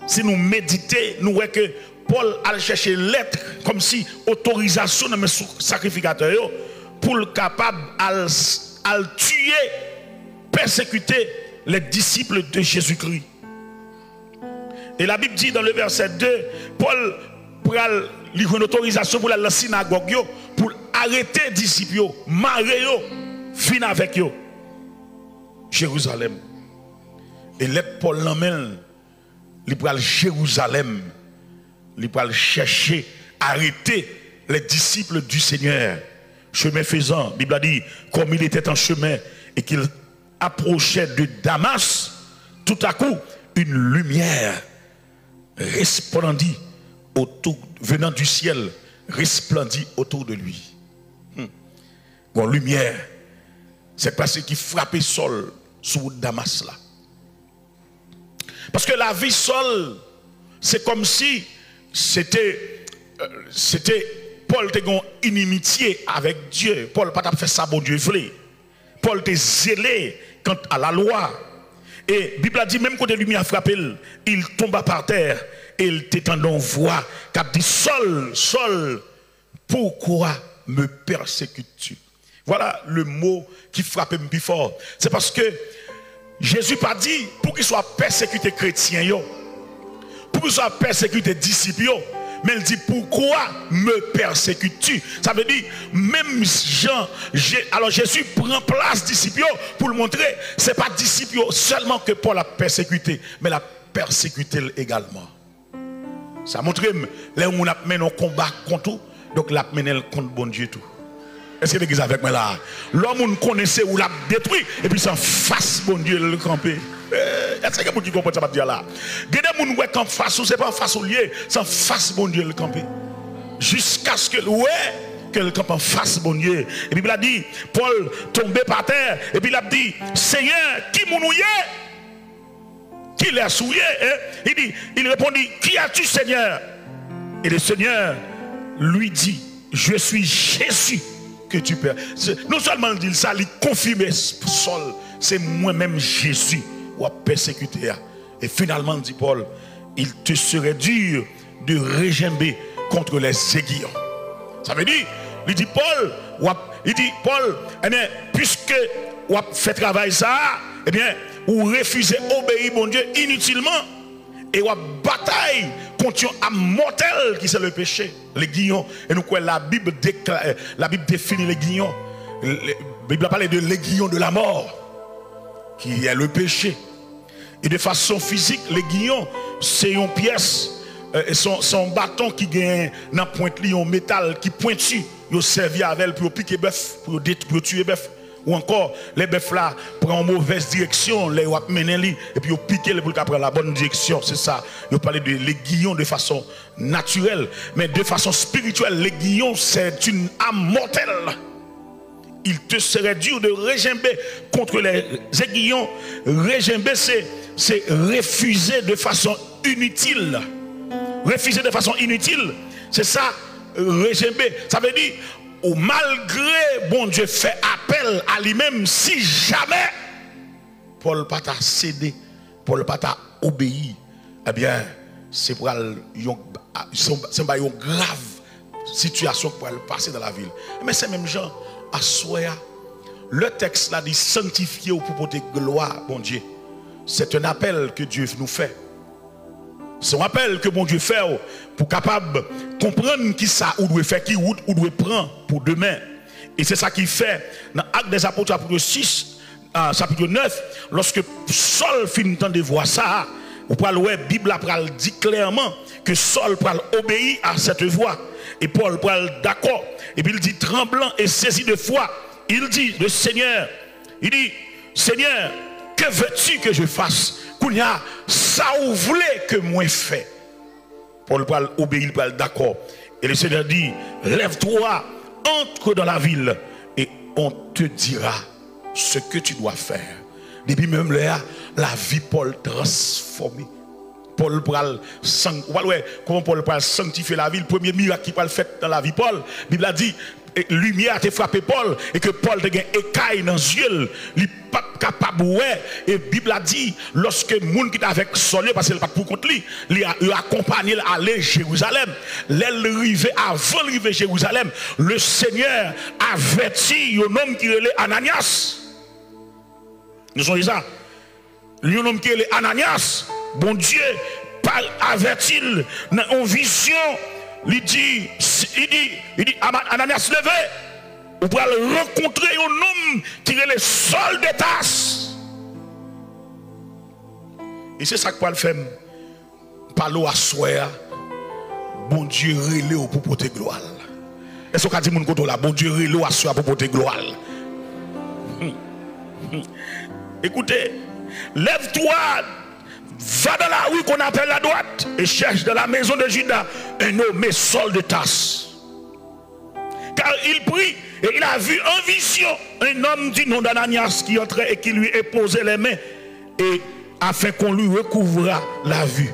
Si nous méditons, nous voyons que Paul a cherché l'être comme si autorisation de sacrificateur pour le capable à tuer, persécuter les disciples de Jésus-Christ. Et la Bible dit dans le verset 2, Paul prend une autorisation pour la synagogue pour arrêter les disciples, marier, finir avec eux. Jérusalem. Et l'être Paul l'emmène, il prend Jérusalem, il prend chercher, arrêter les disciples du Seigneur. Chemin faisant, la Bible a dit, comme il était en chemin et qu'il approchait de Damas, tout à coup, une lumière resplendit autour, venant du ciel, resplendit autour de lui. Une lumière, c'est parce qu'il frappait sol sous Damas là. Parce que la vie seule, c'est comme si c'était Paul était en inimitié avec Dieu. Paul n'a pas fait ça, bon Dieu voulait. Paul était zélé quant à la loi. Et la Bible a dit, même quand la lumière a frappé, il tomba par terre et il t'étendait en voix, qui a dit, Saul, pourquoi me persécutes-tu? Voilà le mot qui frappe plus fort. C'est parce que Jésus pas dit pour qu'il soit persécuté chrétien, pour qu'il soit persécuté disciple, mais il dit pourquoi me persécutes-tu? Ça veut dire même Jean, alors Jésus prend place disciple pour le montrer, c'est pas disciple seulement que Paul a persécuté, mais l'a persécuté également. Ça montre là où on a mené un combat contre tout, donc l'a mené contre bon Dieu tout. Est-ce que l'église avec moi là? L'homme on connaissait ou l'a détruit et puis sans face bon Dieu le camper. Est-ce que vous qui comprenez ça va dire là? Des gens qui sont en face, c'est pas en face au lieu, sans face bon Dieu le camper. Jusqu'à ce que le camp en face bon Dieu. Et puis il a dit, Paul tombé par terre et puis il a dit, Seigneur, qui m'ouille? Qui l'a souillé? Il répondit, qui as-tu Seigneur? Et le Seigneur lui dit, je suis Jésus que tu perds. Non seulement il dit ça, il confirme Saul, c'est moi-même Jésus ou à persécuter. Et finalement, dit Paul, il te serait dur de régimber contre les aiguillons. Ça veut dire, il dit Paul, eh bien, puisque vous fait travail ça, eh bien, vous refusez d'obéir mon Dieu inutilement et vous bataille contre un mortel qui c'est le péché, les guillons. Et nous quoi la Bible définit les guillons. La Bible a parlé de l'aiguillon de la mort, qui est le péché. Et de façon physique, les guillons, c'est une pièce, son bâton qui gagne dans pointe en métal qui pointu, il servi avec pour piquer bœuf, pour tuer bœuf. Ou encore, les bœufs là prennent une mauvaise direction, les wap menen et puis ils piquent pour prendre la bonne direction. C'est ça. Ils parlent de l'aiguillon de façon naturelle, mais de façon spirituelle, l'aiguillon c'est une âme mortelle. Il te serait dur de régimber contre les aiguillons. Régimber, c'est refuser de façon inutile. Refuser de façon inutile, c'est ça, régimber. Ça veut dire, ou malgré bon Dieu fait appel à lui-même, si jamais Paul n'a pas cédé, Paul n'a pas obéi, eh bien, c'est pour une grave situation pour passer dans la ville. Mais c'est même gens à Soya. Le texte là dit sanctifier ou pour porter gloire, bon Dieu. C'est un appel que Dieu nous fait. C'est un appel que bon Dieu fait pour capable comprendre qui ça ou doit faire, qui route ou doit prendre pour demain. Et c'est ça qu'il fait dans Actes des Apôtres chapitre 6, chapitre 9, lorsque Saul finit de voir ça, ou pour la Bible dit clairement que Saul obéit à cette voix. Et Paul d'accord. Et puis il dit tremblant et saisi de foi, il dit le Seigneur, il dit Seigneur, que veux-tu que je fasse? Kounya, ça ou voulez que moi fait? Paul obéit, il d'accord. Et le Seigneur dit, lève-toi, entre dans la ville et on te dira ce que tu dois faire. Depuis même là, la vie Paul transformée. Paul pral comment Paul pral sanctifier la ville, le premier miracle qui pral fait dans la vie Paul, la Bible a dit lumière a frappé Paul et que Paul a gagné écaille dans les yeux, il n'est pas capable de voir. Et la Bible a dit, lorsque le monde qui est avec Saul, parce qu'il n'est pas pour contre lui, il a accompagné à aller à Jérusalem. L'arrivée, avant d'arriver à Jérusalem, le Seigneur avertit un homme qui est Ananias. Nous sommes ça. Un homme qui est Ananias, bon Dieu, avertit en vision. Il dit, Ananias, levez, vous pouvez rencontrer un homme qui est le Saul de Tarse. Et c'est ça que Paul fait. Parler à soi, bon Dieu, relé pour porter gloire. Est-ce qu'on a dit mon côté là, bon Dieu, relé à soi pour porter gloire. Écoutez, lève-toi. Va dans la rue qu'on appelle la droite et cherche dans la maison de Judas un nommé Saul de Tarse. Car il prie et il a vu en vision un homme du nom d'Ananias qui entrait et qui lui imposait les mains et afin qu'on lui recouvra la vue.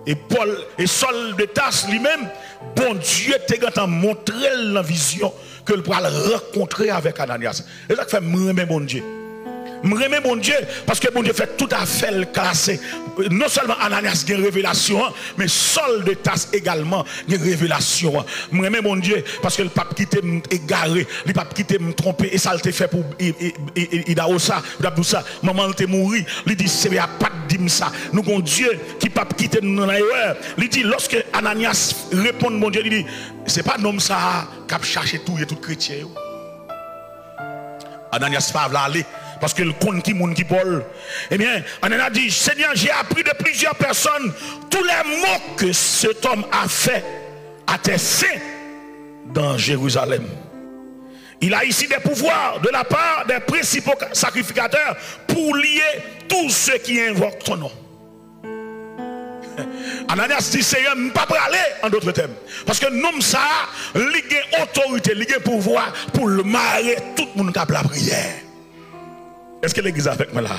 Et Paul et Saul de Tarse lui-même, bon Dieu t'a montré la vision que le pourra rencontrer avec Ananias. Et ça fait me bon Dieu. Je remets mon Dieu parce que mon Dieu fait tout à fait le classé. Non seulement Ananias a une révélation, mais Saul de Tarse également a une révélation. Je remets mon Dieu parce que le pape qui t'a égaré, le pape qui t'a trompé, et ça le fait pour Idaosa, maman t'a mouru. Il dit c'est pas de dire ça. Nous avons Dieu qui pape qui t'a dans l'erreur. Il dit lorsque Ananias répond mon Dieu, il dit c'est pas un homme ça qui a cherché tout et tout chrétien. Ananias pas aller. Parce que le compte qui moun qui Paul. Eh bien, on a dit, Seigneur, j'ai appris de plusieurs personnes tous les mots que cet homme a fait à tes saints dans Jérusalem. Il a ici des pouvoirs de la part des principaux sacrificateurs pour lier tous ceux qui invoquent ton nom. Ananias dit, Seigneur, je ne peux pas aller en d'autres termes. Parce que nous, ça, il a autorité, il a pouvoir pour le marier tout le monde qui a la prière. Est-ce que l'église est avec moi là?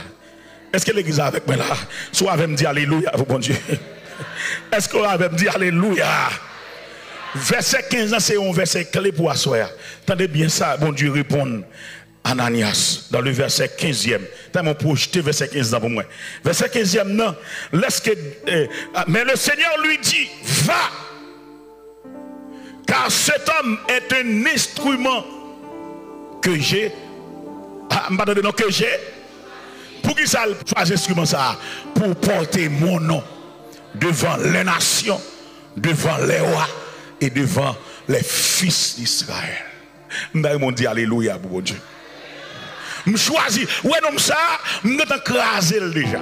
Est-ce que l'église est avec moi là? Soit avec me dire alléluia, vous bon Dieu. Est-ce qu'on va me dire alléluia? Verset 15, c'est un verset clé pour asseoir. Attendez bien ça, bon Dieu répond à Ananias dans le verset 15e. T'as mon projeté verset 15 pour moi. Verset 15e, non. Mais le Seigneur lui dit, va. Car cet homme est un instrument que j'ai. Que j'ai pour qui ça choisit instrument ça pour porter mon nom devant les nations, devant les rois et devant les fils d'Israël. Nous dit alléluia pour Dieu. Je choisis, ouais non ça, je vais t'écraser déjà.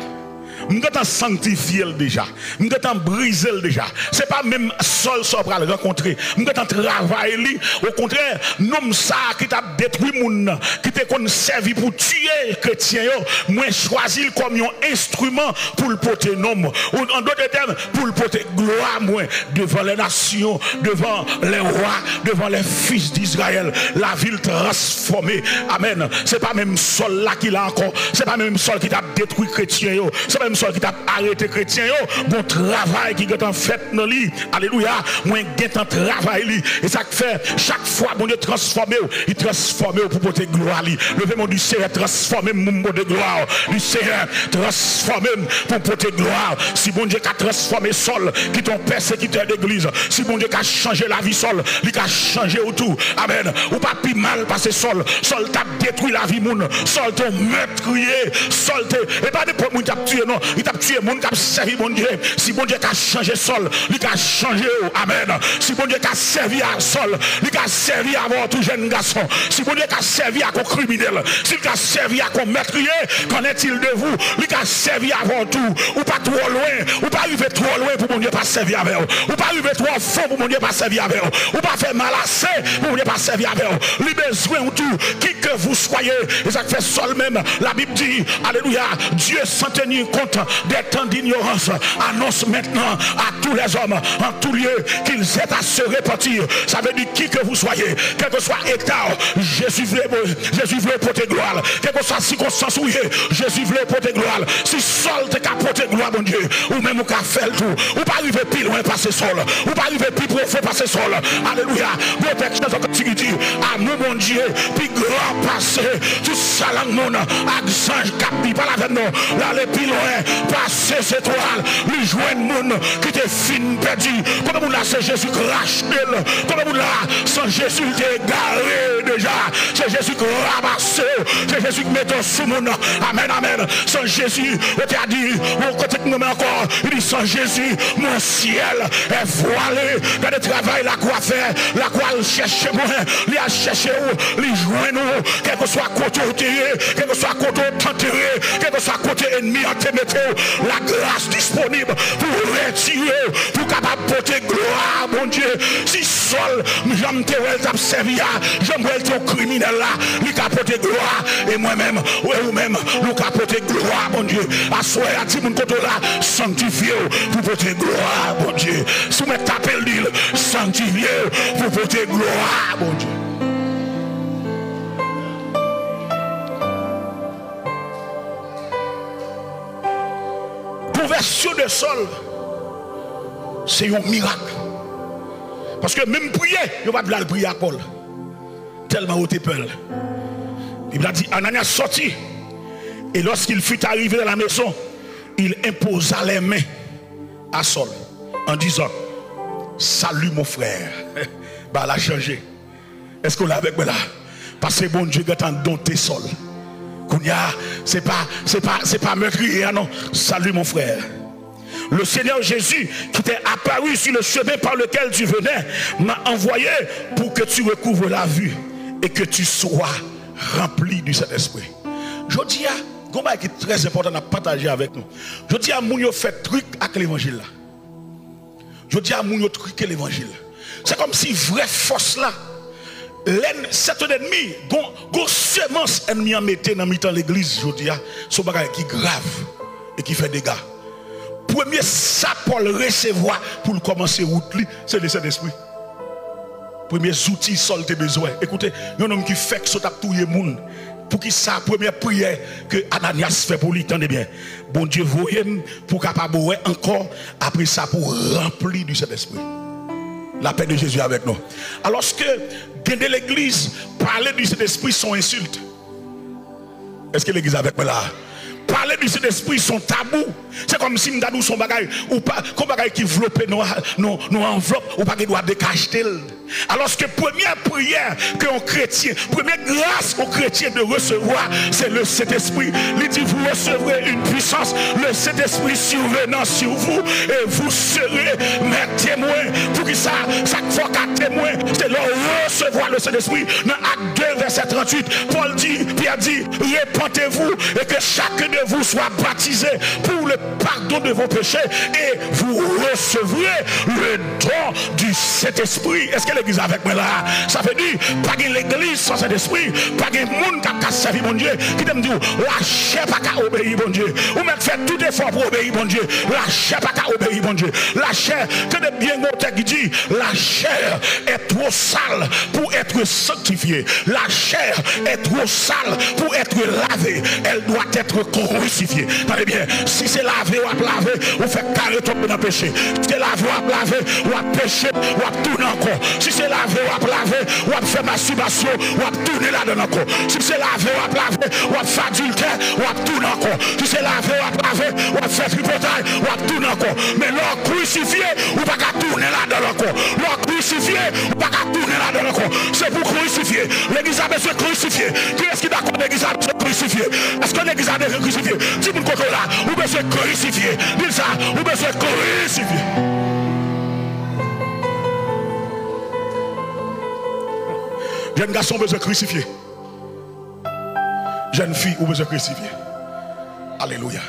Je vais sanctifier déjà. Je vais briser déjà. Ce n'est pas même seul pour le rencontrer. Je vais travailler. Au contraire, nous ça qui t'a détruit moun, qui t'a servi pour tuer les chrétiens. Moi choisi comme un instrument pour le porter nom. En d'autres termes, pour le porter gloire moi devant les nations, devant les rois, devant les fils d'Israël. La ville transformée. Amen. Ce n'est pas même Saul là qui l'a encore. Ce n'est pas même Saul qui t'a détruit les chrétiens. C'est même Saul qui t'a arrêté chrétien, bon travail qui est en fait dans lui. Alléluia. Moi, j'ai un travail. Et ça fait chaque fois, mon Dieu transformé, il transforme pour porter gloire. Levez mon Dieu, Seigneur, transformé mon mot de gloire. Du Seigneur, transformé pour porter gloire. Si mon Dieu a transformé Saul, qui t'ont persécuteur d'église, si mon Dieu a changé la vie Saul, il a changé autour. Amen. Ou pas plus mal passé Saul. Saul t'a détruit la vie, moun. Saul t'a meurtrier. Saul t'a. Et pas de problème, il t'a tué, non. Il t'a tué, mon qui a servi mon Dieu. Si mon Dieu a changé Saul, il a changé. Amen. Si mon Dieu a servi à Saul, il a servi à votre jeune garçon. Si mon Dieu a servi à un criminel, s'il a servi à un meurtrier, qu'en est-il de vous? Il a servi avant tout. Ou pas trop loin, ou pas arriver trop loin pour mon Dieu pas servir avec vous. Ou pas arriver trop fort pour mon Dieu pas servir avec vous. Ou pas faire mal assez pour mon Dieu pas servir avec vous. Les besoins ou tout, qui que vous soyez, et ça fait Saul même, la Bible dit, alléluia, Dieu sans tenir compte des temps d'ignorance annonce maintenant à tous les hommes en tout lieu qu'ils aient à se repentir. Ça veut dire qui que vous soyez, quel que soit état, Jésus veut porter gloire. Quelle que soit circonstance où Jésus veut porter gloire. Si Saul te porter gloire, mon Dieu, ou même au fait tout, ou Ou pas arriver plus loin passer sol. Ou pas arriver plus profond passer sol. Alléluia. Bon texte dans le dit, amour mon Dieu, puis grand passé, tout ça là mon accent capi pas la veine non. Là les plus loin passer cette toile, lui joindre mon qui te fin perdu. Comme on là c'est Jésus racheté. Comme on là sans Jésus t'es égaré déjà. C'est Jésus qui ramasse. C'est Jésus qui met ton sous mon. Amen, amen. Sans Jésus, on t'a dit, on côté de nous encore, il dit sans Jésus, mon ciel est voilé. Dans le travail, la quoi faire, la quoi chercher moi, il a cherché où, il joint nous, quel que soit côté enterré, quel que soit côté enterré, quel que soit côté ennemi enterré, la grâce disponible pour retirer, pour capable porter gloire, mon Dieu. Si seul, j'aime te servir, j'aime te criminel là, il capote gloire, et moi-même, ou même, nous capote gloire, mon Dieu. À soi, à dit mon côté là, sanctifié pour porter gloire, mon Dieu. Soumettre ta pelle l'île, sanctifié pour porter gloire, mon Dieu. Conversion de sol, c'est un miracle. Parce que même prier, il va pas prier à Paul. Tellement haut et peur. Il a dit, Ananias sorti. Et lorsqu'il fut arrivé dans la maison, il imposa les mains à Saul en disant, salut mon frère. Bah, elle a changé. Est-ce qu'on l'a avec moi là? Parce que bon Dieu est en dompté Saul. C'est pas meurtrier, non. Salut mon frère. Le Seigneur Jésus qui t'est apparu sur le chemin par lequel tu venais m'a envoyé pour que tu recouvres la vue et que tu sois rempli du Saint-Esprit. Je dis à Gomba qui est très important à partager avec nous. Je dis à Mounio fait truc avec l'évangile là. Je dis à Mounio truc l'évangile. C'est comme si vraie force là, cet ennemi, gon semence ennemi en mettait dans mi-temps l'église, je dis à, ce bagage qui est grave et qui fait dégâts. Premier ça pour le recevoir pour commencer route, c'est le Saint-Esprit. Premier outil sol tes besoins. Écoutez, un homme qui fait que ça tape tout le monde. Pour qui ça, première prière que Ananias fait pour lui, tendez bien. Bon Dieu, voyez pour capable encore, après ça, pour remplir du Saint-Esprit. La paix de Jésus avec nous. Alors que de l'église, parler du Saint-Esprit sont insultes. Est-ce que l'église avec moi là? Parler du Saint-Esprit sont tabous. C'est comme si nous son bagage ou pas comme bagage qui enveloppe nos enveloppes ou pas qui doit décacher. Alors que première prière qu'un chrétien, première grâce aux chrétiens de recevoir, c'est le Saint-Esprit. Il dit vous recevrez une puissance, le Saint-Esprit survenant sur vous et vous serez mes témoins. Pour que ça faut qu'à témoin, c'est leur recevoir le Saint-Esprit. Dans Acte 2 verset 38, Paul dit, Pierre dit, répentez-vous et que chacun de vous soit baptisé pour le pardon de vos péchés et vous recevrez le don du Saint-Esprit. Est-ce que l'église avec moi là? Ça veut dire, pas de l'église sans Saint-Esprit, pas de monde qui a servi mon Dieu, qui te dit, la chair pas qu'à obéir mon Dieu. Ou même faire tout effort pour obéir mon Dieu. La chair pas qu'à obéir mon Dieu. La chair, que de bien monter qui dit, la chair est trop sale pour être sanctifiée. La chair est trop sale pour être lavée. Elle doit être crucifiée. Tenez bien, si c'est lavé ou à laver, ou fait carré tomber dans le péché. Si c'est lavé ou à laver, ou à pécher, ou à tourner encore. Si c'est lavé ou à laver, ou à faire masturbation, ou à tourner là-dedans encore. Si c'est lavé ou à laver, ou à faire adultère, ou à tourner encore. Si c'est lavé ou à laver, ou à faire tripotage, ou à tourner encore. Mais l'or crucifié, ou pas qu'à tourner là-dedans encore. L'or crucifié, ou pas qu'à tourner là-dedans encore. C'est pour crucifier. L'église a besoin de crucifier. Qui est-ce qui est d'accord l'église a besoin de crucifier? Est-ce que l'église a besoin de crucifier? Si vous ne comprenez là, vous besoin de crucifier. Dis ça, vous besoin de crucifier. Jeune garçon besoin de crucifier. Jeune fille ou besoin de crucifier. Alléluia.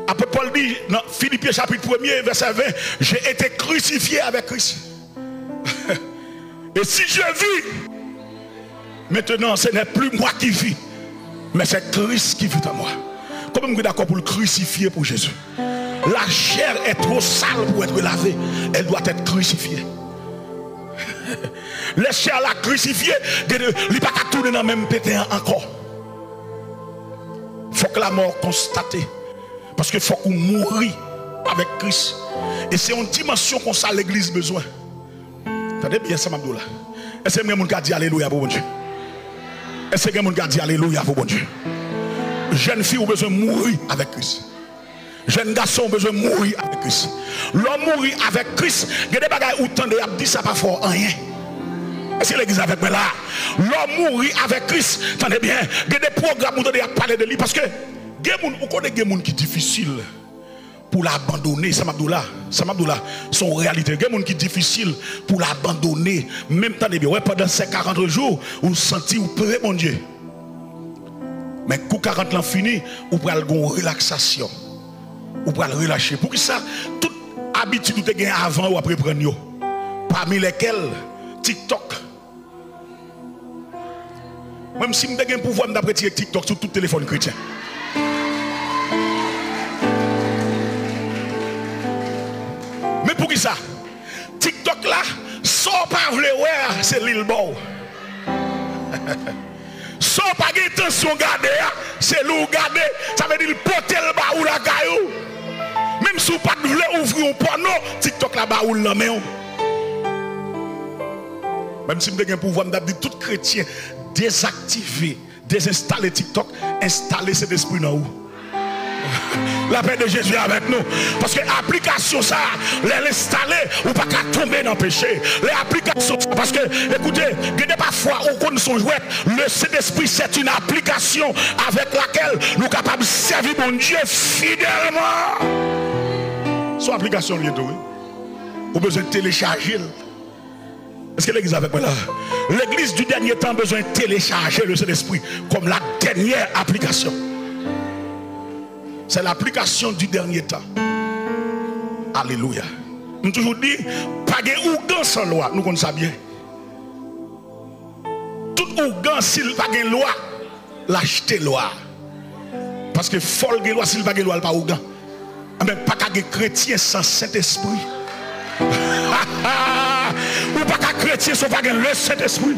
Après Paul dit dans Philippiens chapitre 1er verset 20, j'ai été crucifié avec Christ. Et si je vis, maintenant ce n'est plus moi qui vis, mais c'est Christ qui vit en moi. Comment vous êtes d'accord pour le crucifier pour Jésus? La chair est trop sale pour être lavée. Elle doit être crucifiée. La chair la crucifiée, il ne peut pas tourner dans le même pété encore. Il faut que la mort constate. Parce qu'il faut qu'on mourit avec Christ. Et c'est une dimension qu'on ça l'église besoin. Attendez bien ça, Mabdoula. Est-ce que quelqu'un qui a dit alléluia pour bon Dieu? Est-ce que quelqu'un qui a dit alléluia pour bon Dieu? Jeune fille a besoin de mourir avec Christ. Jeune garçon a besoin de mourir avec Christ. L'homme mourir avec Christ, il y a des bagages où tant de dit ça pas fort rien. Est-ce que l'église avec moi là? L'homme mourir avec Christ, attendez bien, il y a des programmes où on a parlé de lui parce que vous connaissez des gens qui sont difficiles pour l'abandonner. Ça m'a dit là, son réalité. Il y a des gens qui sont difficiles pour l'abandonner. Même temps, ouais, pendant ces 40 jours, vous sentez ou prêt, mon Dieu. Mais quand 40 ans fini, vous pouvez avoir une relaxation. Vous pouvez le relâcher. Pour que ça, toute habitude que vous avez avant ou après prendre, parmi lesquelles TikTok. Même si vous avez un pouvoir d'apprécier TikTok sur tout téléphone chrétien. Mais pour qui ça? TikTok là, sans pas vouloir, c'est l'île Bow. Sans pas de tension garder, c'est l'eau garder, ça veut dire porter le bas ou la caillou. Même si vous pas de vouloir ouvrir un porno, TikTok là bas ou la main. Même si vous avez un pouvoir d'abord tout chrétien désactiver, désinstaller TikTok, installer cet esprit dans vous. La paix de Jésus est avec nous. Parce que l'application ça, l'installer ou pas qu'à tomber dans le péché. L'application, parce que, écoutez, il n'y a pas fois où on son jouet. Le Saint-Esprit, c'est une application avec laquelle nous sommes capables de servir mon Dieu fidèlement. Son application, lieu oui. Vous avez besoin de télécharger. Est-ce que l'église est avec moi là? L'église du dernier temps a besoin de télécharger le Saint-Esprit comme la dernière application. C'est l'application du dernier temps. Alléluia. Nous toujours dit, pas de ougan sans loi. Nous connaissons ça bien. Tout ougan s'il pas de loi, l'acheter loi. Parce que folle de loi s'il pas de loi, pas ougan. Mais pas de chrétien sans Saint-Esprit. Ou pas qu'à chrétien sans le Saint-Esprit.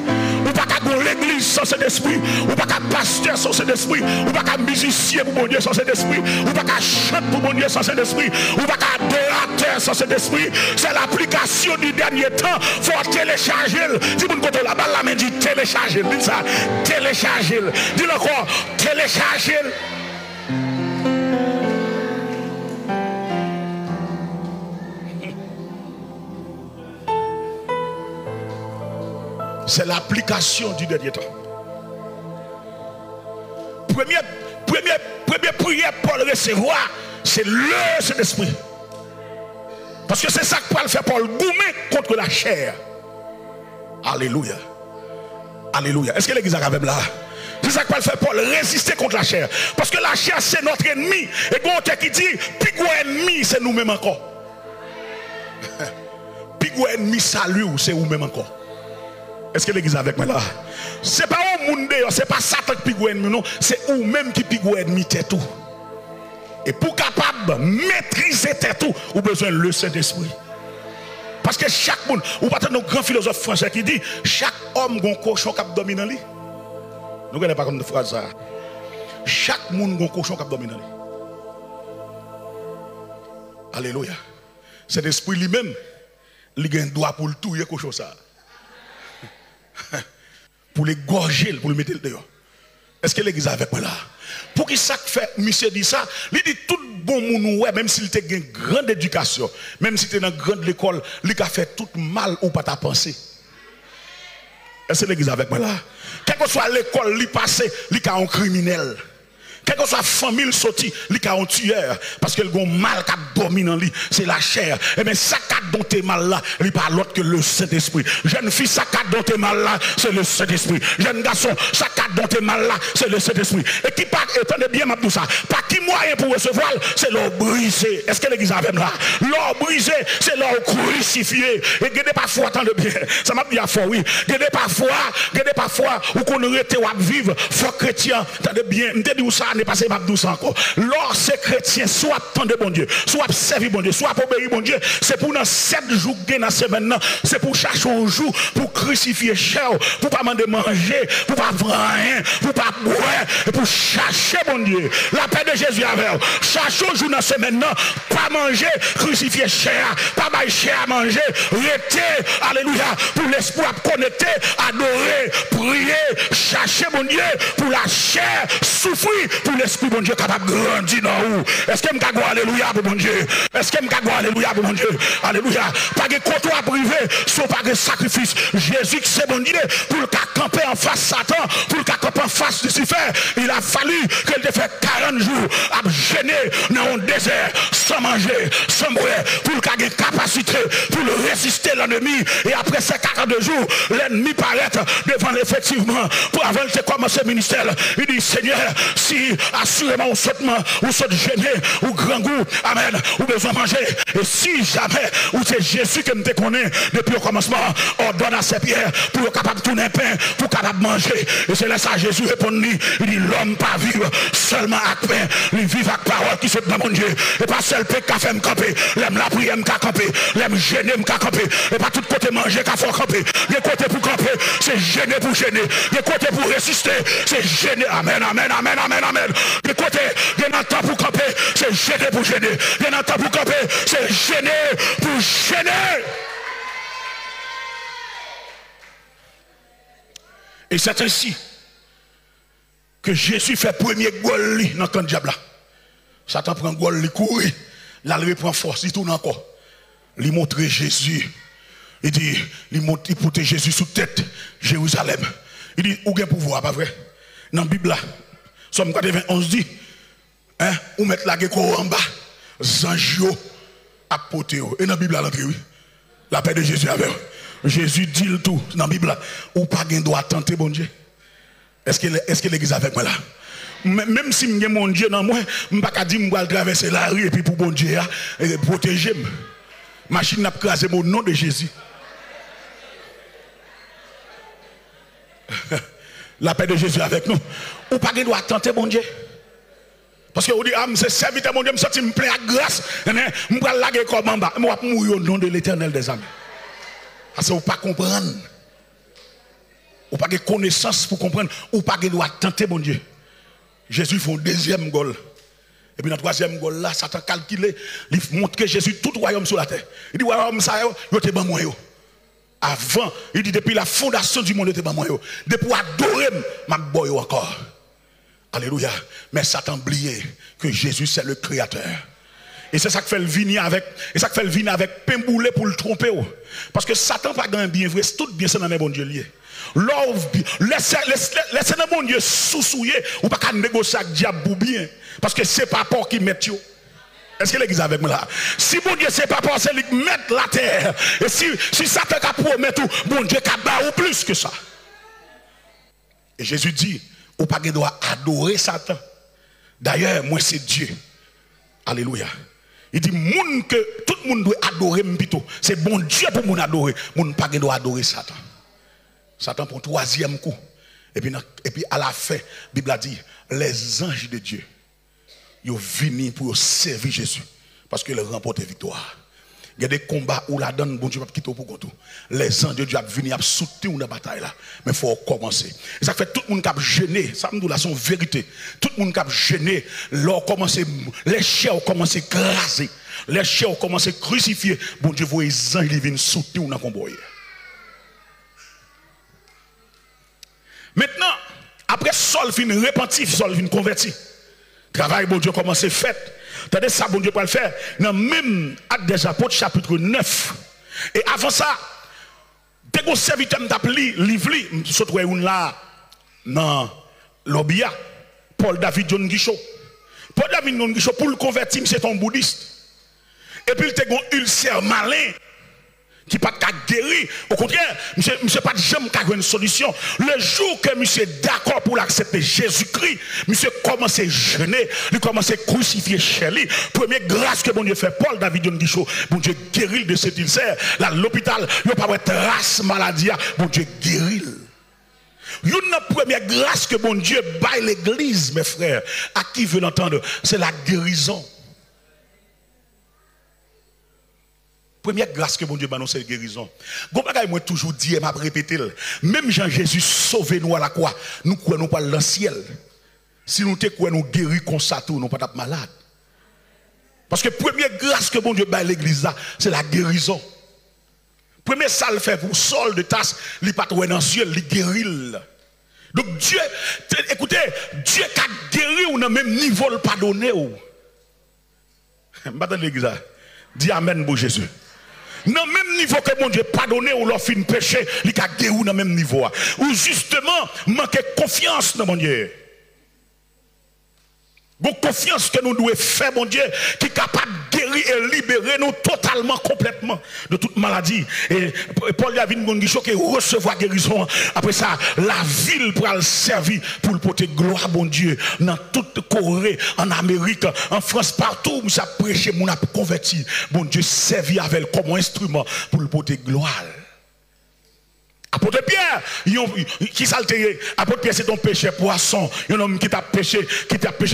Ou pas qu'à l'église sans Saint-Esprit. Ou pas qu'à pasteur sans Saint-Esprit. Ou pas qu'à musicien pour mon Dieu sans Saint-Esprit. Ou pas qu'à chanter pour mon Dieu sans Saint-Esprit. Ou pas qu'à adorateur sans Saint-Esprit. C'est l'application du dernier temps. Il faut télécharger. Dis mon côté là-bas, la main dit télécharger. Dis ça, télécharger. Dis-le encore, télécharger. C'est l'application du dernier temps. Première prière pour le recevoir, c'est le Saint-Esprit. Parce que c'est ça que Paul fait pour le goumer contre la chair. Alléluia. Alléluia. Est-ce que l'église a même là? C'est ça que Paul fait pour résister contre la chair. Parce que la chair, c'est notre ennemi. Et quand on qui dit, puis ennemi, c'est nous-mêmes encore. Puis ennemi, salut, c'est nous-mêmes encore. Est-ce que l'église est avec moi là? C'est pas au monde, c'est pas Satan qui pigue ennemi, non. C'est vous-même qui pigue ennemi, c'est tout. Et pour capable de maîtriser tout, vous avez besoin de Saint-Esprit. Parce que chaque monde, vous pas nos grands philosophes français qui dit chaque homme a un cochon qui domine lui. Nous ne connaissons pas comme une phrase ça. Chaque monde a un cochon qui domine lui. Alléluia. C'est l'esprit lui-même, il a un droit pour le tout, il cochon ça. Pour les gorger, pour le mettre dehors. Est-ce que l'église est avec moi là? Pour qui ça fait, monsieur dit ça, il dit tout bon monde, ouais, même s'il a une grande éducation, même si tu es dans une grande école, il a fait tout mal ou pas ta pensée. Est-ce que l'église est avec moi là? Quelle que soit l'école, il passe, il a un criminel. Quelle que soit la famille sortie, il a un tueur. Parce que le mal qui domine en lui, c'est la chair. Et bien, ça qui dont t'es mal là, il n'est pas l'autre que le Saint-Esprit. Jeune fille, ça qui dont t'es mal là, c'est le Saint-Esprit. Jeune garçon, ça qui dont t'es mal là, c'est le Saint-Esprit. Et qui part, attendez bien, tout ça. Pas qui moyen pour recevoir, c'est l'or brisé. Est-ce que l'église avait là? L'or brisé, c'est l'or crucifié. Et gardez parfois, attendez bien. Ça m'a dit à fois, oui. Gardez parfois, ou qu'on aurait été à vivre, faut chrétien. Attendez bien, m'te dit où ça n'est pas c'est pas douce encore. Lorsque chrétien soit attendre bon Dieu, soit servir bon Dieu, soit obéir bon Dieu, c'est pour dans 7 jours dans la semaine, c'est pour chercher un jour pour crucifier cher, pour pas demander manger, pour pas vendre rien, pour pas boire, et pour chercher bon Dieu. La paix de Jésus avec vous. Cherchez un jour dans la semaine, pas manger, crucifier cher, pas bailler cher à manger, rester, alléluia, pour l'espoir connecter, adorer, prier, chercher bon Dieu, pour la chair, souffrir, pour l'esprit bon Dieu capable de grandir dans vous. Est-ce que je peux alléluia pour bon Dieu? Est-ce que je peux alléluia pour bon Dieu? Alléluia. Pas de comptoir privé, sans pas de sacrifice. Jésus qui c'est bon Dieu, pour le camper en face Satan, pour le camper en face Lucifer, il a fallu qu'elle te fait 40 jours à gêner dans un désert, sans manger, sans boire, pour le ait capacité, pour le résister l'ennemi. Et après ces 42 jours, l'ennemi paraît devant l'effectivement. Pour avant de commencer le ministère, il dit Seigneur, si assurément ou saute gêné, ou grand goût, amen, ou besoin de manger. Et si jamais, ou c'est Jésus qui me connaît depuis le commencement, ordonne à ses pierres pour être capable de tourner un pain, pour capable de manger. Et c'est là ça Jésus répond, il dit l'homme pas vivre seulement avec pain, il vit avec parole qui saute dans mon Dieu. Et pas seul pain qui fait me camper, l'aime la prière me camper, l'aime gêner me camper. Et pas tout côté manger qui faut camper. Les côtés pour camper, c'est gêner pour gêner. Les côtés pour résister, c'est gêner. Amen, amen, amen, amen, amen. Les côtés, il y a un temps pour camper, c'est gêner pour gêner. Il y a un temps pour camper, c'est gêner pour gêner. Et c'est ainsi que Jésus fait premier goal dans le camp de diable. Satan prend goal, il court, là il reprend force, il tourne encore. Il montre Jésus. Il dit, il porte Jésus sous tête, Jérusalem. Il dit, où est pouvoir, pas vrai? Dans la Bible, Somme 91 dit, hein, ou mettre la gueule en bas, Zanjio à poter. Et dans la Bible, l'entrée, oui. La paix de Jésus avec vous. Jésus dit le tout dans la Bible, ou pas de droit tenter, bon Dieu. Est-ce que l'église avec moi là? Même si je mon Dieu dans moi, je ne peux pas dire que je vais traverser la rue et puis pour bon Dieu, protéger. Machine n'a pas crasé mon nom de Jésus. La paix de Jésus avec nous. Ou pas de droit tenter, bon Dieu. Parce que vous dites, ah, c'est serviteur, mon Dieu, je me sens plein de grâce. Je vais laguer comme en bas. Je vais mourir au nom de l'Éternel des âmes. Parce que vous ne pas comprendre. Ou pas de connaissance pour comprendre. Ou pas de droit tenter, mon Dieu. Jésus fait un deuxième goal. Et puis dans le troisième goal là, Satan calculé, il montre que Jésus tout royaume sur la terre. Il dit, royaume ça, il était ban moi. Avant, il dit, depuis la fondation du monde, il était ban moi. Depuis adorer, ma boy encore. Alléluia. Mais Satan oublié que Jésus c'est le créateur. Et c'est ça qui fait le venir avec, et ça qui fait le venir avec pain boulé pour le tromper. Parce que Satan pas grand bien vrai, c'est tout bien ça dans les bon Dieu lié. Laissez le bon Dieu sous-souiller ou pas qu'à négocier avec diable bien. Parce que c'est pas pour qui met yo. Est-ce que l'église avec moi là? Si bon Dieu c'est pas pour c'est lui mettre la terre. Et si Satan a promis tout, bon Dieu a barré plus que ça. Et Jésus dit, ou pas qu'il doit adorer Satan. D'ailleurs, moi c'est Dieu. Alléluia. Il dit que tout le monde doit adorer plutôt. C'est bon Dieu pour nous adorer. Moun pas qu'il doit adorer Satan. Satan pour troisième coup. Et puis à la fin, la Bible a dit, les anges de Dieu, ils sont venus pour servir Jésus. Parce qu'ils ont remporté victoire. Il y a des combats où la donne, bon Dieu va quitter pour tout. Les anges de Dieu sont venus soutenir dans la bataille là. Mais il faut commencer. Et ça fait tout le monde qui a gêné. Ça me dit là, c'est une vérité. Tout le monde qui a gêné, les chairs ont commencé à craser. Les chairs ont commencé à crucifier. Bon Dieu, vous les anges viennent soutenir dans le combat. Maintenant, après Saul fin repentif, Saul fin converti. Travail, bon Dieu, commence à faire. Attendez, ça, bon Dieu, peut le faire. Dans même Actes des Apôtres, chapitre 9. Et avant ça, dès qu'on serviteur m'a appelé, livre, je suis là, dans l'Obia, Paul David John Guichot. Paul David John Guichot, pour le convertir, c'est un bouddhiste. Et puis, il a un ulcère malin. Qui pas guéri. Au contraire, monsieur pas jamais une solution. Le jour que monsieur est d'accord pour l'accepter Jésus-Christ, monsieur commence à jeûner, il commence à crucifier chez lui. Première grâce que bon Dieu fait, Paul David John Guichot, bon Dieu guérit de cet ulcère. Là, l'hôpital, il n'y a pas de trace maladie, bon Dieu guérit. Une première grâce que bon Dieu baille l'église, mes frères, à qui veut l'entendre, c'est la guérison. Première grâce que bon Dieu baille, c'est la guérison. Bon bagay moi toujours dit et m'a répété, même Jean-Jésus sauvé nous à la croix, nous croyons pas dans le ciel. Si nous te croyons nous guérir comme ça, nous ne sommes pas malades. Parce que première grâce que bon Dieu baille l'église là, c'est la guérison. Premier ça le fait pour Saul de Tarse, il pas dans le ciel, il guérit. Donc Dieu, écoutez, Dieu qui a guéri ou dans le même niveau le pardonner. Maintenant l'église, dis amen pour Jésus. Dans le même niveau que mon Dieu pardonné ou leur fin péché, il a guéri dans le même niveau. Ou justement, manquer confiance dans mon Dieu. Bon confiance que nous devons faire, mon Dieu, qui est capable de guérir et libérer nous totalement, complètement de toute maladie. Et Paul David Gongi choqué recevoir guérison. Après ça, la ville pour le servir, pour le porter gloire, bon Dieu, dans toute Corée, en Amérique, en France, partout où ça prêché, mon a converti. Bon Dieu, servi avec comme instrument pour le porter gloire. Apôtre Pierre, qui s'altérait? Apôtre Pierre, c'est ton péché poisson. Un homme qui t'a péché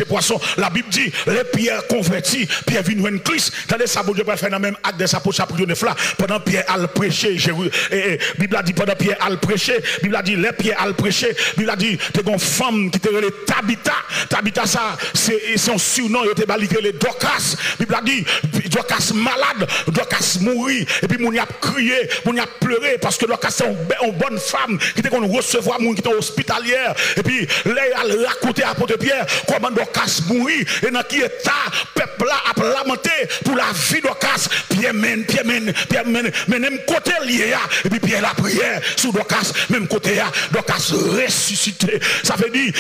poisson. La Bible dit, les pierres converties, Pierre vient de Christ. Tandis ça, bon Dieu, va faire dans le même acte de sa poche chapitre 9 là. Pendant Pierre a le prêché, Bible a dit, pendant Pierre a le prêché, Bible a dit, les pierres a le prêché, Bible a dit, t'es une femme qui te relève Tabitha. Tabitha, ça, c'est son surnom, il te balisé les Dorcas. Bible a dit, Dorcas malade, Dorcas mourir. Et puis, mon y a crié, mon y a pleuré, parce que Dorcas, c'est une bonne femme qui était qu'on recevoir moun qui était hospitalière et puis là elle raconté à apôtre Pierre comment Dorcas mourit et dans qui état peuple là a lamenté pour la vie Dorcas. Pierre mène même côté lié et puis Pierre la prière sur Dorcas même côté Dorcas ressuscité. Ça veut dire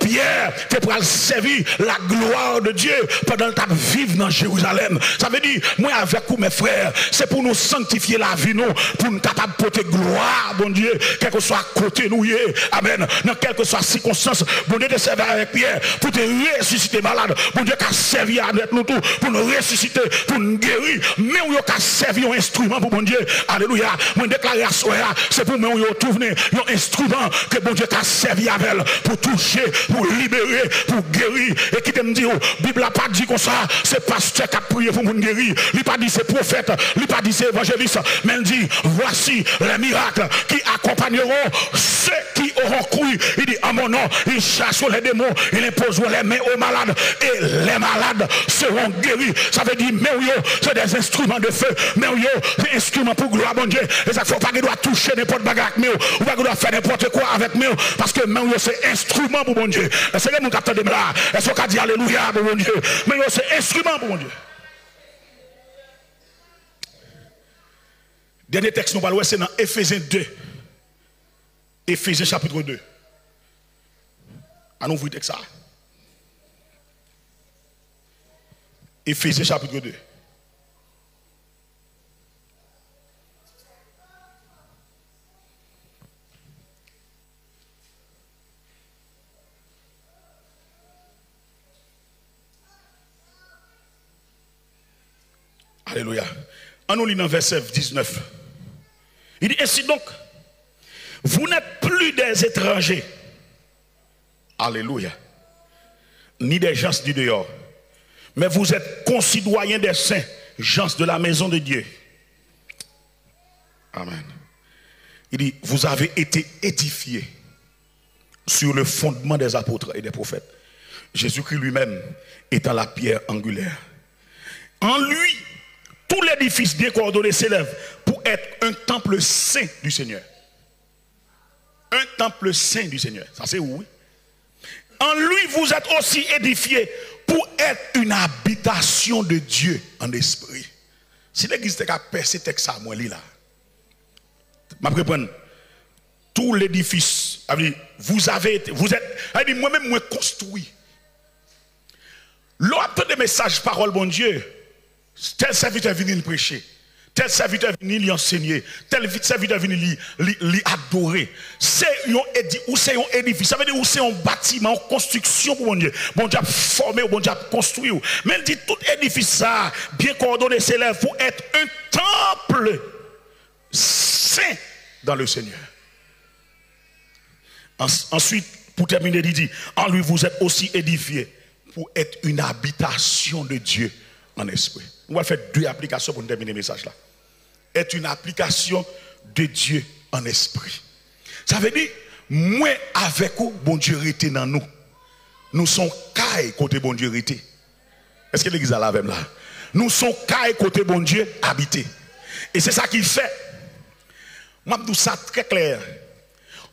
Pierre qui pour servir la gloire de Dieu pendant le temps de vivre dans Jérusalem. Ça veut dire moi avec vous mes frères, c'est pour nous sanctifier la vie nous, pour nous capable porter gloire. Bon Dieu, quel que soit côté nous, amen, dans quelle que soit circonstance, bon Dieu te servi avec Pierre pour te ressusciter malade, bon Dieu qui a servi avec nous tout, pour nous ressusciter, pour nous guérir, mais on a servi un instrument pour bon Dieu, alléluia, mon déclaration c'est pour nous trouver un instrument que bon Dieu t'a servi avec, pour toucher, pour libérer, pour guérir, et qui te me dit, la Bible n'a pas dit comme ça, c'est pasteur qui a prié pour nous guérir, il n'a pas dit c'est prophète, il n'a pas dit c'est évangéliste, mais il dit, voici les miracles qui accompagneront ceux qui auront cru. Il dit en mon nom, ils chasseront les démons, ils imposeront les mains aux malades et les malades seront guéris. Ça veut dire, mais c'est des instruments de feu, mais c'est des instruments pour gloire, bon Dieu. Et ça ne faut pas qu'il doit toucher n'importe bagarre avec nous, ou pas qu'il doit faire n'importe quoi avec nous, parce que mais c'est instrument pour bon Dieu. C'est que mon capteur de là, est-ce qu'on dit alléluia pour bon Dieu? Mais c'est instrument pour bon Dieu. Dernier texte, nous parlons, c'est dans Éphésiens 2. Éphésiens chapitre 2. Allons vous dire ça. Éphésiens chapitre 2. Alléluia. En nous lisant verset 19. Il dit ainsi donc, vous n'êtes plus des étrangers. Alléluia. Ni des gens du dehors. Mais vous êtes concitoyens des saints, gens de la maison de Dieu. Amen. Il dit, vous avez été édifiés sur le fondement des apôtres et des prophètes. Jésus-Christ lui-même étant la pierre angulaire. En lui, tout l'édifice bien coordonné s'élève pour être un temple saint du Seigneur. Un temple saint du Seigneur. Ça c'est où? En lui, vous êtes aussi édifiés pour être une habitation de Dieu en esprit. Si l'église a percé ce texte, moi, là. Je vais prendre tout l'édifice. Vous êtes, moi-même, moi construit. L'autre des messages, parole, bon Dieu. Tel serviteur vient prêcher, tel serviteur vient enseigner, tel serviteur vient adorer. C'est un édifice, ça veut dire c'est un bâtiment, une construction pour mon Dieu. Bon Dieu a formé, bon Dieu a construit. Mais il dit tout édifice ça, bien coordonné, s'élève pour être un temple saint dans le Seigneur. Ensuite, pour terminer, il dit, en lui vous êtes aussi édifiés pour être une habitation de Dieu en esprit. On va faire deux applications pour terminer le message là. Être une application de Dieu en esprit. Ça veut dire, moi avec vous, bon Dieu était dans nous. Nous sommes caille côté bon Dieu était. Est-ce que l'église a la même là? Nous sommes caille côté bon Dieu habité. Et c'est ça qu'il fait. Moi, je dis ça très clair.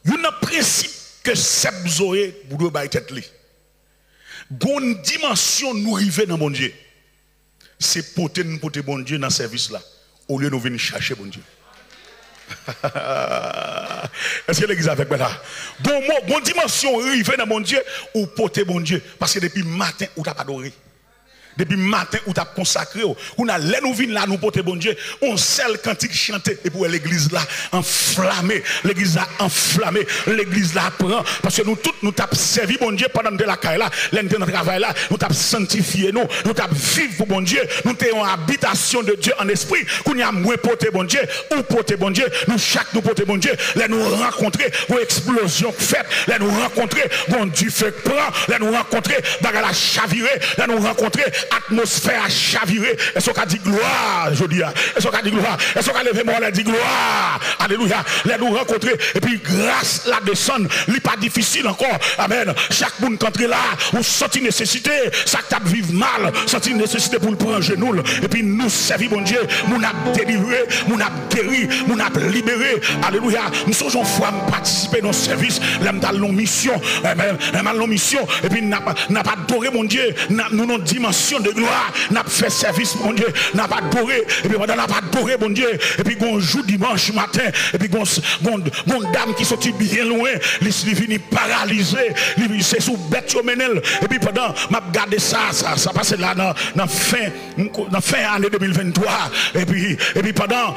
Il y a un principe que Seb Zoé vous devez tête li. Une dimension nous arriver dans bon Dieu. C'est porter bon Dieu dans ce service là. Au lieu de nous venir chercher bon Dieu. Est-ce que l'église avec moi là? Bon dimension arriver dans bon Dieu ou porter bon Dieu. Parce que depuis matin, ou t'as pas adoré. Depuis matin, où tu as consacré, on a l'air nous venir là, nous porter bon Dieu, on seul cantique chanté, et pour l'église là, enflammée, l'église là, enflammée, l'église là, prend, parce que nous tous, nous t'avons servi bon Dieu pendant de la caille là, l'intérêt de travail là, nous t'avons sanctifié, nous t'avons vivre pour bon Dieu, nous t'avons habitation de Dieu en esprit, qu'on y a moins porter bon Dieu, ou porter bon Dieu, nous chaque nous porter bon Dieu, là nous rencontrer, vos explosions faites, là nous rencontrer, bon Dieu fait prend, là nous rencontrer, bagarre la chavirer, là nous rencontrer, atmosphère à chavirer. Est-ce qu'on dit gloire, je dis, est-ce qu'on dit gloire, est-ce qu'on lever moi, on dit gloire, alléluia, là nous rencontrer, et puis grâce la descendre, n'est pas difficile encore, amen. Chaque monde qui entre là, on senti nécessité, ça tape vivre mal, senti nécessité pour le prendre genou, et puis nous servir bon Dieu, nous n'a délivré, nous n'a guéri, nous n'a libéré, alléluia. Nous sommes une fois participer dans le service, là nous avons mission, amen, nous mission, et puis n'a pas adoré mon Dieu, nous avons dimension de gloire, n'a fait service mon Dieu, n'a pas adoré, et puis pendant n'a pas adoré mon Dieu, et puis on joue dimanche matin, et puis on dame qui sortit bien loin, il finit paralysé, il c'est sous bête menel, et puis pendant m'a regardé ça passe là dans fin année 2023, et puis pendant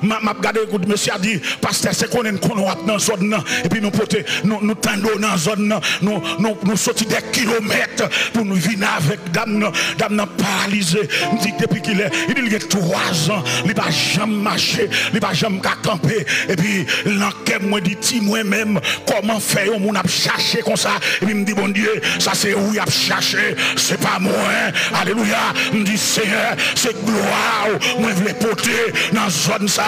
m'a regardé monsieur a dit pasteur c'est qu'on est dans zone, et puis nous tendons dans zone, nous sortis des kilomètres pour nous venir avec dame paralysé. Il dit depuis qu'il est, il y a 3 ans, il n'a jamais marché, il n'a jamais campé. Et puis, l'enquête moi dit moi-même, comment faire on a cherché comme ça. Et puis il me dit bon Dieu, ça c'est où il a cherché, c'est pas moi. Alléluia. Il me dit Seigneur, c'est gloire. Moi je voulais porter dans la zone ça.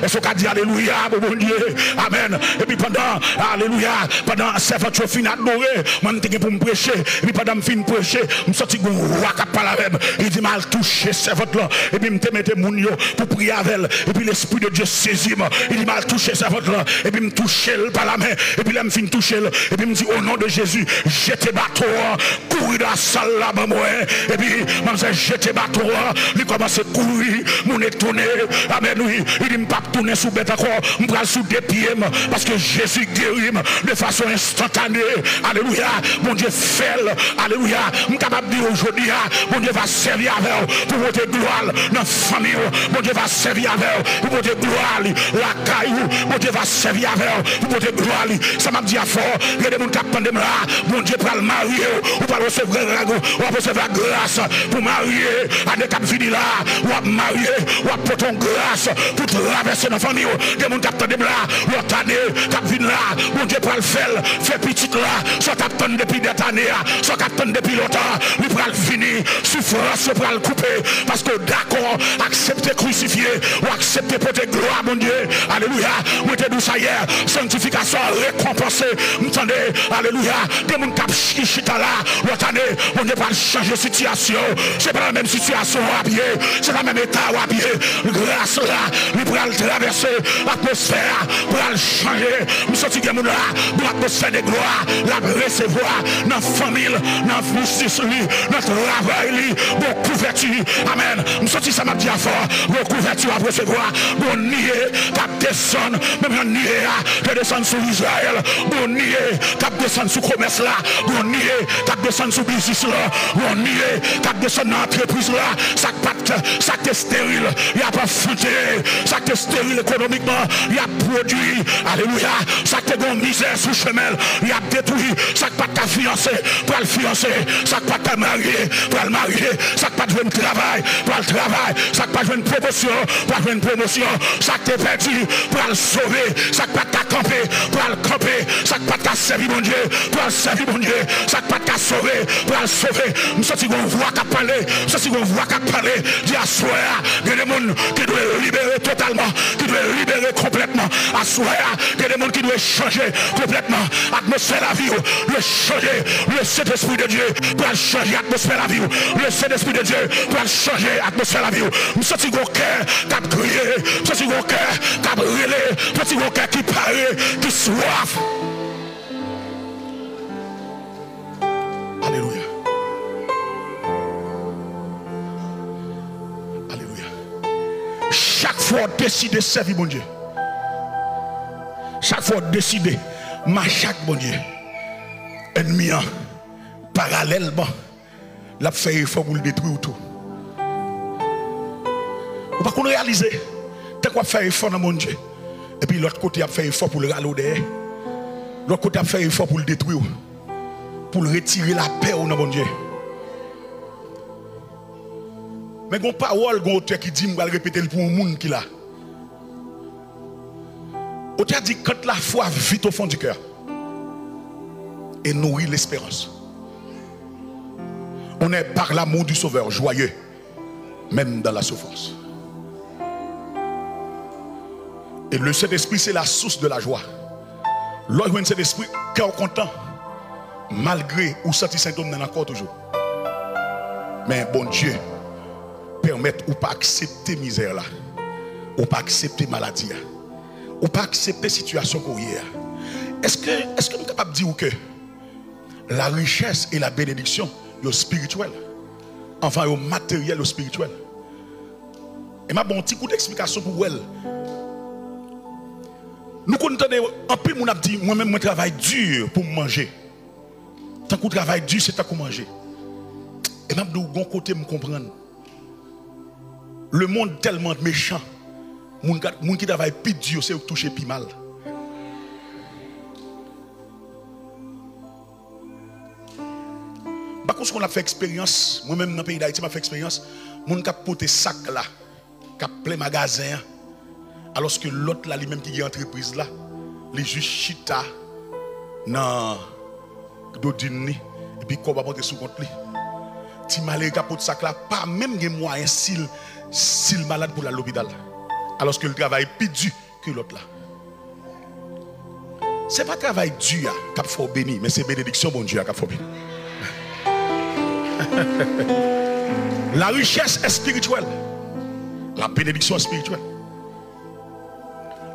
Et faut qu'à dire alléluia, bon Dieu. Amen. Et puis pendant, alléluia, pendant servant je finis adorer, moi je pour me prêcher. Et puis pendant je finis prêcher, je me sorti il dit mal touché servante là et puis me mette mon yo pour prier avec elle et puis l'esprit de Dieu saisit moi il dit mal touché servante là et puis me toucher par la main et puis là me fin toucher et puis me dit au nom de Jésus jetez bateau courir dans la salle là moi et puis me dit jetez bateau il commence à courir mon étonné amen oui il dit me pas tourner sous bête encore me prendre sous des pieds parce que Jésus guérit de façon instantanée alléluia mon Dieu fait alléluia me capable de dire aujourd'hui mon Dieu va servir avec vous pour votre gloire dans la famille. Mon Dieu va servir avec vous pour votre gloire la caillou. Mon Dieu va servir avec vous pour votre gloire. Ça m'a dit à fort. Il y a des gens qui attendent là. Mon Dieu va le marier. Ou va recevoir la grâce pour marier. À des cap fini là. Ou va marier. Ou va porter une grâce pour traverser la famille. Il y a des gens qui attendent là. L'autre année, cap vini là. Mon Dieu va le faire. Fait petit là. Soit attendre depuis des années. Soit attendre depuis longtemps. Il va le finir. Souffrance pour le couper parce que d'accord accepter crucifier ou accepter pour tes gloire mon Dieu alléluia moi te dis ça hier sanctification récompensée m'entendez alléluia des gens qui chita là l'autre année mon Dieu va changer situation c'est pas la même situation à pied c'est la même état à pied grâce là il pourra le traverser l'atmosphère pour le changer nous sortir des gens là pour l'atmosphère de gloire la recevoir dans la famille dans la justice notre travail bon couverture amen nous sortis ça m'a dit à fort bon couverture à recevoir bon nier cap descendre même nier de descendre sur Israël bon nier cap descendre sur commerce là bon nier cap descendre sur business là bon nier cap descendre dans entreprise là ça pas ça stérile il y a pas fouté ça été stérile économiquement, il a produit, alléluia, ça te donne misère sous chemin, il a détruit, ça pas ta fiancé, pour le fiancé, ça pas ta marié, pour le marié, ça pas de travail, pour le travail, ça pas de promotion, pour une promotion, ça t'est perdu, pour le sauver, ça pas ta camper, pour le camper, ça pas ta servir mon Dieu, pour le servir mon Dieu, ça pas ta sauver, pour le sauver, nous sommes si on voit qu'à parler, nous sommes si on voit qu'à parler, dis à soi, il y a des gens qui doivent libérer totalement, qui doivent libérer complètement, à soi, il y a des gens qui doivent changer complètement, atmosphère la vie, le changer, le Saint-Esprit de Dieu, pour changer l'atmosphère la vie, le Saint-Esprit de Dieu, pour changer l'atmosphère la vie, nous sommes si on cœur qui a brûlé, nous sommes si on cœur qui a brûlé, nous sommes si on cœur qui paraît, qui soif. Alléluia. Alléluia. Chaque fois décider de servir mon Dieu. Chaque fois décider de marcher avec mon Dieu. Ennemi parallèlement, l'a fait effort pour le détruire tout. Vous ne pouvez pas réaliser. Tant qu'on fait effort dans mon Dieu. Et puis l'autre côté a fait effort pour le râler. L'autre côté a fait effort pour le détruire. Pour retirer la paix au nom de Dieu. Mais il y a une parole, il y a un auteur qui dit, je vais répéter pour le monde qui l'a. L'auteur dit, quand la foi vit au fond du cœur et nourrit l'espérance, on est par l'amour du Sauveur joyeux, même dans la souffrance. Et le Saint-Esprit, c'est la source de la joie. Lorsque le Saint-Esprit, cœur content, malgré ou senti symptômes dans encore toujours. Mais bon Dieu permet ou pas accepter misère là, ou pas accepter maladie, ou pas accepter situation qu'on y a. Est-ce que nous sommes capables de dire que la richesse et la bénédiction sont spirituelles, enfin sont matérielles ou spirituelles? Et ma bon petit coup d'explication pour elle. Nous connaissons un peu mon dit moi-même je travaille dur pour manger. Tant que travail dur, c'est tant qu'on manger. Et même de bon côté, me comprendre. Le monde tellement méchant. Les gens qui travaillent plus dur, c'est toucher plus mal. Par contre, on a fait expérience, moi-même dans le pays d'Haïti, j'ai fait expérience. Les gens qui ont porté sac là, qui ont plein magasin, alors que l'autre là, lui-même qui est entreprise là, les juges chita dans d'Odini, et puis qu'on va porter sous compte lui. Si malgré capote sac là, pas même des moyens s'il malade pour l'hôpital. Alors que le travail est plus dur que l'autre là. Ce n'est pas travail dur qu'il faut bénir, mais c'est bénédiction bon Dieu qu'il faut bénir. La richesse est spirituelle. La bénédiction est spirituelle.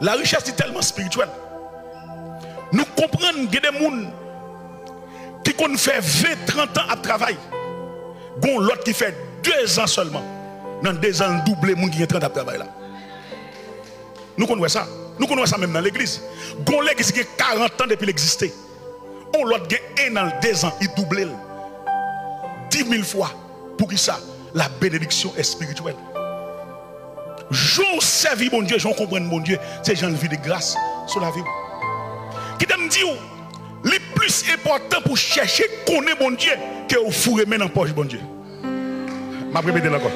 La richesse est tellement spirituelle. Nous comprenons que des gens qui ont fait 20-30 ans à travail. Gon l'autre qui fait 2 ans seulement. Dans 2 ans, doublé les gens qui ont 30 ans à travail là. Nous connaissons ça. Nous connaissons ça même dans l'église. Gon l'église qui a 40 ans depuis l'exister. On l'autre qui a 1 an, 2 ans, il double 10 000 fois. Pour qui ça? La bénédiction est spirituelle. J'en servis mon Dieu, j'en comprends mon Dieu. C'est j'en vis de grâce sur la vie. Qui t'aime dire, le plus important pour chercher connaître mon Dieu, que vous fourrez dans la poche mon Dieu. Je vais répéter encore.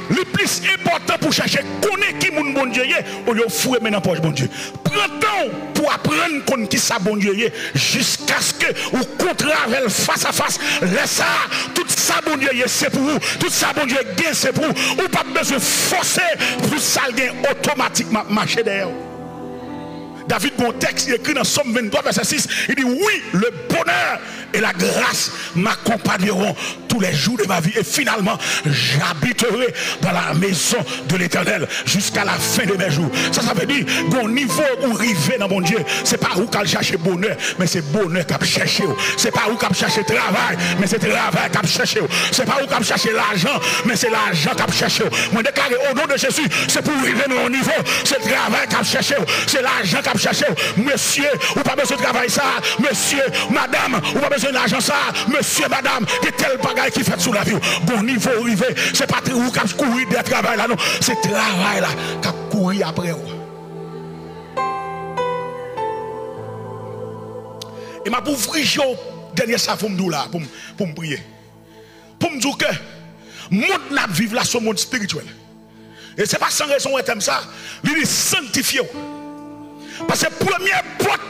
Le plus important pour chercher connaître qui mon bon Dieu est, au lieu de fourrer dans la poche mon Dieu. Prends temps pour apprendre qu'on qui ça bon Dieu est, jusqu'à ce que vous contravez face à face. Laisse ça, tout ça bon Dieu est, c'est pour vous. Tout ça bon Dieu est, c'est pour vous. Ou pas besoin de forcer pour ça automatiquement marcher derrière. David, mon texte, il écrit dans Somme 23, verset 6, il dit oui, le bonheur et la grâce m'accompagneront tous les jours de ma vie. Et finalement, j'habiterai dans la maison de l'Éternel jusqu'à la fin de mes jours. Ça veut dire, mon niveau où arriver dans mon Dieu, c'est pas où qu'elle cherche bonheur, mais c'est bonheur qu'elle cherche. C'est pas où qu'elle cherche travail, mais c'est travail qu'elle cherche. C'est pas où qu'elle cherche l'argent, mais c'est l'argent qu'elle cherche. Moi, déclaré au nom de Jésus, c'est pour arriver dans mon niveau, c'est le travail qu'elle cherche, c'est l'argent qu'elle chercher. Monsieur, ou pas besoin de travail ça. Monsieur, madame, ou pas besoin d'argent ça. Monsieur, madame, qui tel bagage bagaille qui fait sous la vie. Bon niveau arrivé, c'est pas où qui courir des travail là non, c'est travail là qui courir après. Et m'a pour ouvrir dernier ça pour me là pour me prier. Pour me dire que monde n'a vivre là sur monde spirituel. Et c'est pas sans raison que t'aimes ça, il est sanctifié. Parce que la première porte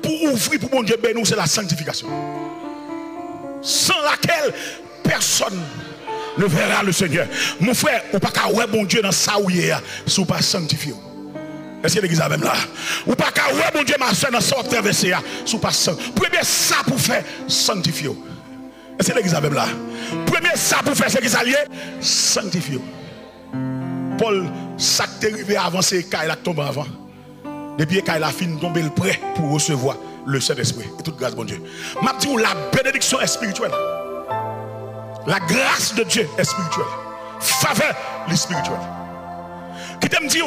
pour ouvrir pour mon Dieu nous c'est la sanctification. Sans laquelle personne ne verra le Seigneur. Mon frère, ou pas qu'à ouais bon Dieu dans ça où il est, si vous pas sanctifié. Est-ce que l'église a même là? Ou pas qu'à ouais bon Dieu ma soeur dans ça où traversé, si vous pas sanctifié. Premier ça pour faire sanctifié. Est-ce que l'église a même là? Premier ça pour faire ce qui s'allie, sanctifié. Paul, ça qui est arrivé avant, c'est qu'il a tombé avant. Depuis qu'il a fini de tomber prêt pour recevoir le Saint-Esprit. Et toute grâce, bon Dieu. Ma dit la bénédiction est spirituelle. La grâce de Dieu est spirituelle. Faveur est spirituelle. Qui t'aime dire,